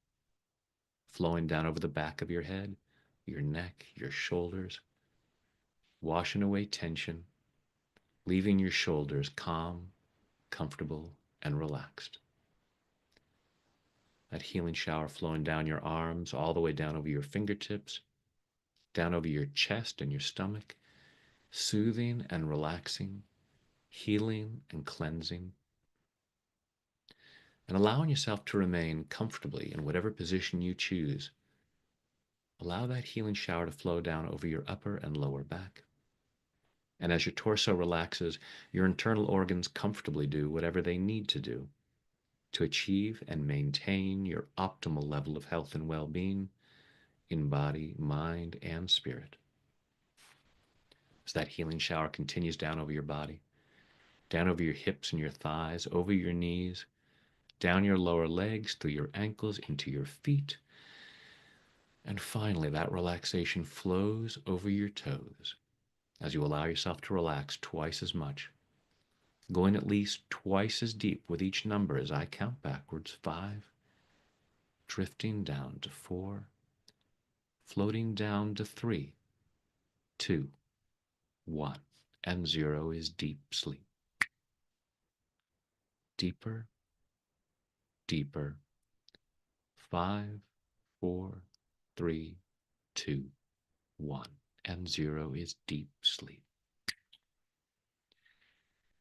flowing down over the back of your head, your neck, your shoulders, washing away tension, leaving your shoulders calm, comfortable, and relaxed. That healing shower flowing down your arms, all the way down over your fingertips, down over your chest and your stomach, soothing and relaxing, healing and cleansing, and allowing yourself to remain comfortably in whatever position you choose. Allow that healing shower to flow down over your upper and lower back. And as your torso relaxes, your internal organs comfortably do whatever they need to do to achieve and maintain your optimal level of health and well-being in body, mind, and spirit. As that healing shower continues down over your body, down over your hips and your thighs, over your knees, down your lower legs, through your ankles, into your feet. And finally, that relaxation flows over your toes as you allow yourself to relax twice as much, going at least twice as deep with each number as I count backwards. 5, drifting down to 4, floating down to 3, 2, 1. And 0 is deep sleep. Deeper, deeper. 5, 4, 3, 2, 1. And 0 is deep sleep.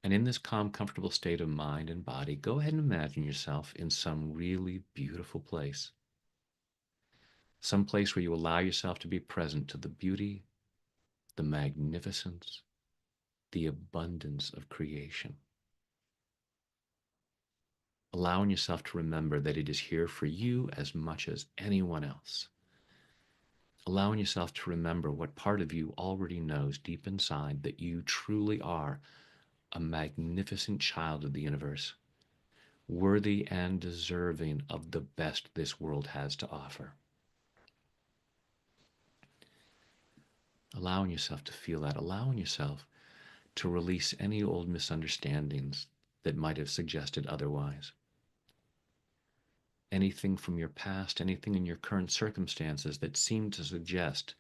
And in this calm, comfortable state of mind and body, go ahead and imagine yourself in some really beautiful place. Some place where you allow yourself to be present to the beauty, the magnificence, the abundance of creation. Allowing yourself to remember that it is here for you as much as anyone else. Allowing yourself to remember what part of you already knows deep inside that you truly are a magnificent child of the universe, worthy and deserving of the best this world has to offer. Allowing yourself to feel that, allowing yourself to release any old misunderstandings that might have suggested otherwise. Anything from your past, anything in your current circumstances that seem to suggest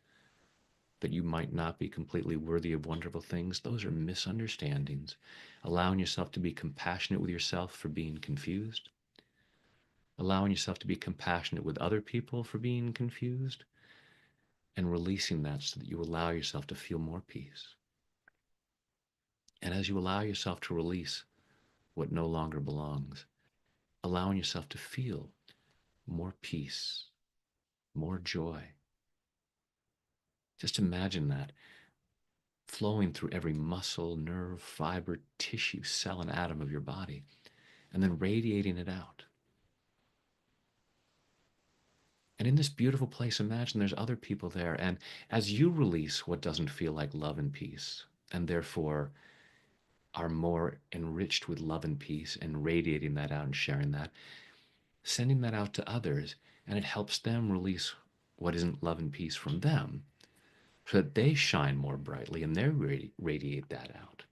that you might not be completely worthy of wonderful things, those are misunderstandings. Allowing yourself to be compassionate with yourself for being confused. Allowing yourself to be compassionate with other people for being confused. And releasing that so that you allow yourself to feel more peace. And as you allow yourself to release what no longer belongs, allowing yourself to feel more peace, more joy. Just imagine that flowing through every muscle, nerve, fiber, tissue, cell, and atom of your body, and then radiating it out. And in this beautiful place, imagine there's other people there. And as you release what doesn't feel like love and peace, and therefore are more enriched with love and peace and radiating that out and sharing that, sending that out to others, and it helps them release what isn't love and peace from them so that they shine more brightly and they radiate that out.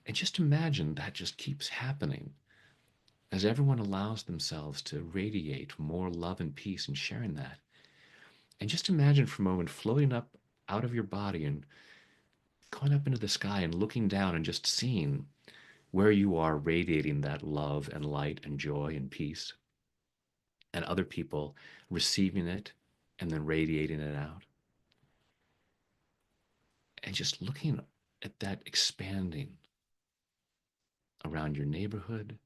And just imagine that just keeps happening as everyone allows themselves to radiate more love and peace and sharing that. And just imagine for a moment floating up out of your body and going up into the sky and looking down and just seeing where you are radiating that love and light and joy and peace, and other people receiving it and then radiating it out. And just looking at that expanding around your neighborhood,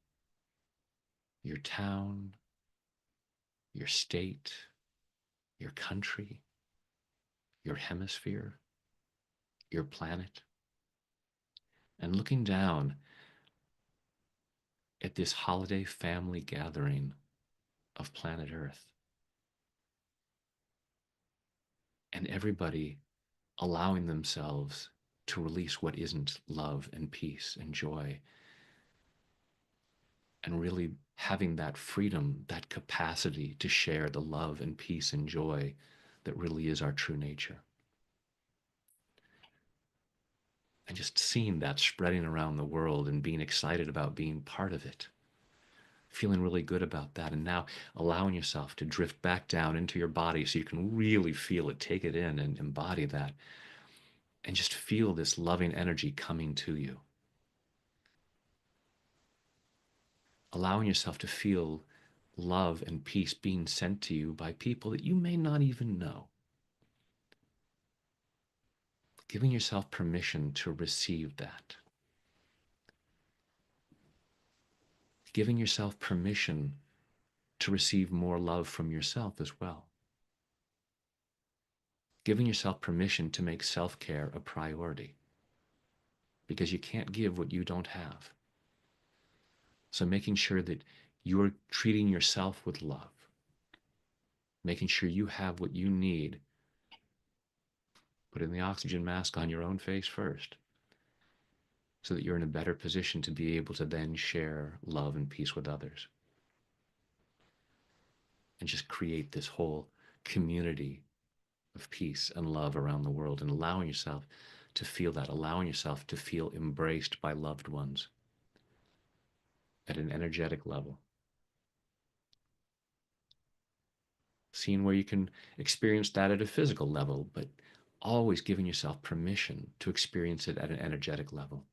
your town, your state, your country, your hemisphere, your planet, and looking down at this holiday family gathering of planet Earth, and everybody allowing themselves to release what isn't love and peace and joy, and really having that freedom, that capacity to share the love and peace and joy that really is our true nature. And just seeing that spreading around the world and being excited about being part of it, feeling really good about that, and now allowing yourself to drift back down into your body so you can really feel it, take it in and embody that, and just feel this loving energy coming to you. Allowing yourself to feel love and peace being sent to you by people that you may not even know. Giving yourself permission to receive that. Giving yourself permission to receive more love from yourself as well. Giving yourself permission to make self-care a priority, because you can't give what you don't have. So making sure that you're treating yourself with love, making sure you have what you need, putting the oxygen mask on your own face first, so that you're in a better position to be able to then share love and peace with others. And just create this whole community of peace and love around the world, and allowing yourself to feel that, allowing yourself to feel embraced by loved ones at an energetic level. Seeing where you can experience that at a physical level, but always giving yourself permission to experience it at an energetic level.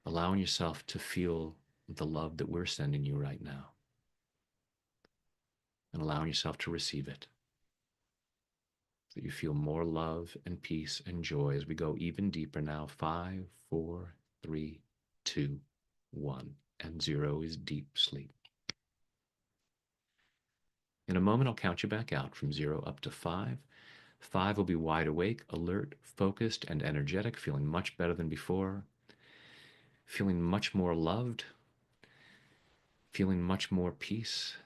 Allowing yourself to feel the love that we're sending you right now, and allowing yourself to receive it. So that you feel more love and peace and joy as we go even deeper now. 5, 4, 3, 2, 1, and 0 is deep sleep. In a moment, I'll count you back out from 0 up to 5. 5 will be wide awake, alert, focused, and energetic, feeling much better than before, feeling much more loved, feeling much more peace,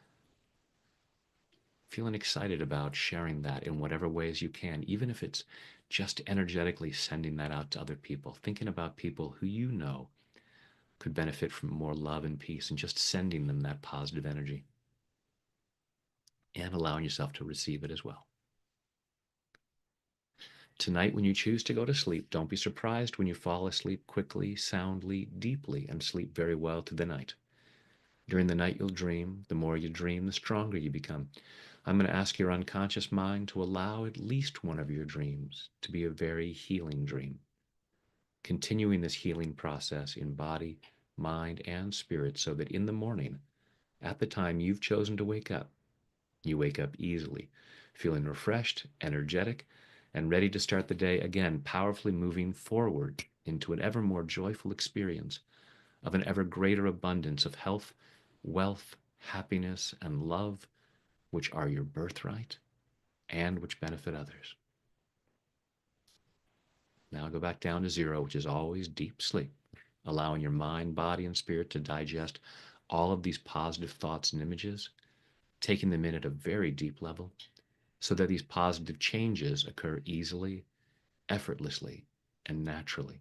feeling excited about sharing that in whatever ways you can, even if it's just energetically sending that out to other people, thinking about people who you know could benefit from more love and peace, and just sending them that positive energy and allowing yourself to receive it as well. Tonight, when you choose to go to sleep, don't be surprised when you fall asleep quickly, soundly, deeply, and sleep very well through the night. During the night, you'll dream. The more you dream, the stronger you become. I'm going to ask your unconscious mind to allow at least one of your dreams to be a very healing dream. Continuing this healing process in body, mind, and spirit, so that in the morning, at the time you've chosen to wake up, you wake up easily, feeling refreshed, energetic, and ready to start the day again, powerfully moving forward into an ever more joyful experience of an ever greater abundance of health, wealth, happiness, and love, which are your birthright and which benefit others. Now go back down to 0, which is always deep sleep, allowing your mind, body, and spirit to digest all of these positive thoughts and images, taking them in at a very deep level, so that these positive changes occur easily, effortlessly, and naturally.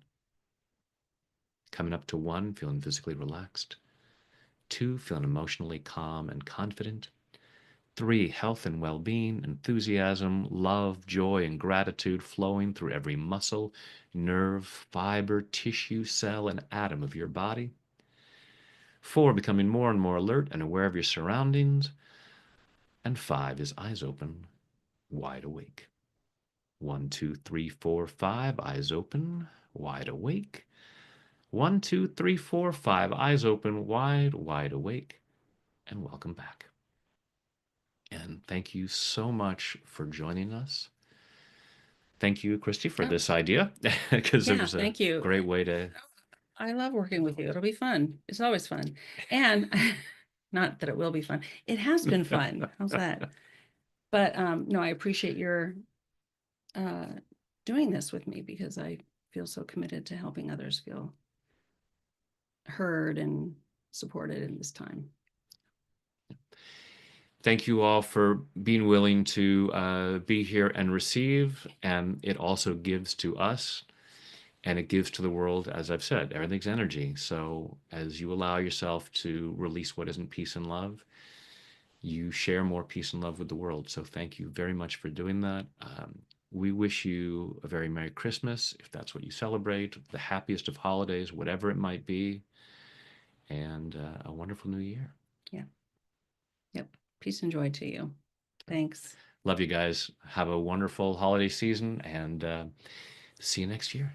Coming up to 1, feeling physically relaxed. 2, feeling emotionally calm and confident. 3, health and well-being, enthusiasm, love, joy, and gratitude flowing through every muscle, nerve, fiber, tissue, cell, and atom of your body. 4, becoming more and more alert and aware of your surroundings. And 5 is eyes open, wide awake. 1, 2, 3, 4, 5, eyes open, wide awake. 1, 2, 3, 4, 5, eyes open, wide awake. And welcome back. And thank you so much for joining us. Thank you, Christy, for Oh, this idea, because it yeah, was a thank you. great way to. I love working with you. It'll be fun. It's always fun. And not that it will be fun. It has been fun. How's that? But no, I appreciate your uh, doing this with me, because I feel so committed to helping others feel heard and supported in this time. Thank you all for being willing to be here and receive. And it also gives to us and it gives to the world. As I've said, everything's energy. So as you allow yourself to release what isn't peace and love, you share more peace and love with the world. So thank you very much for doing that. We wish you a very Merry Christmas, if that's what you celebrate, the happiest of holidays, whatever it might be, and a wonderful new year. Yeah. Yep. Peace and joy to you. Thanks. Love you guys. Have a wonderful holiday season, and see you next year.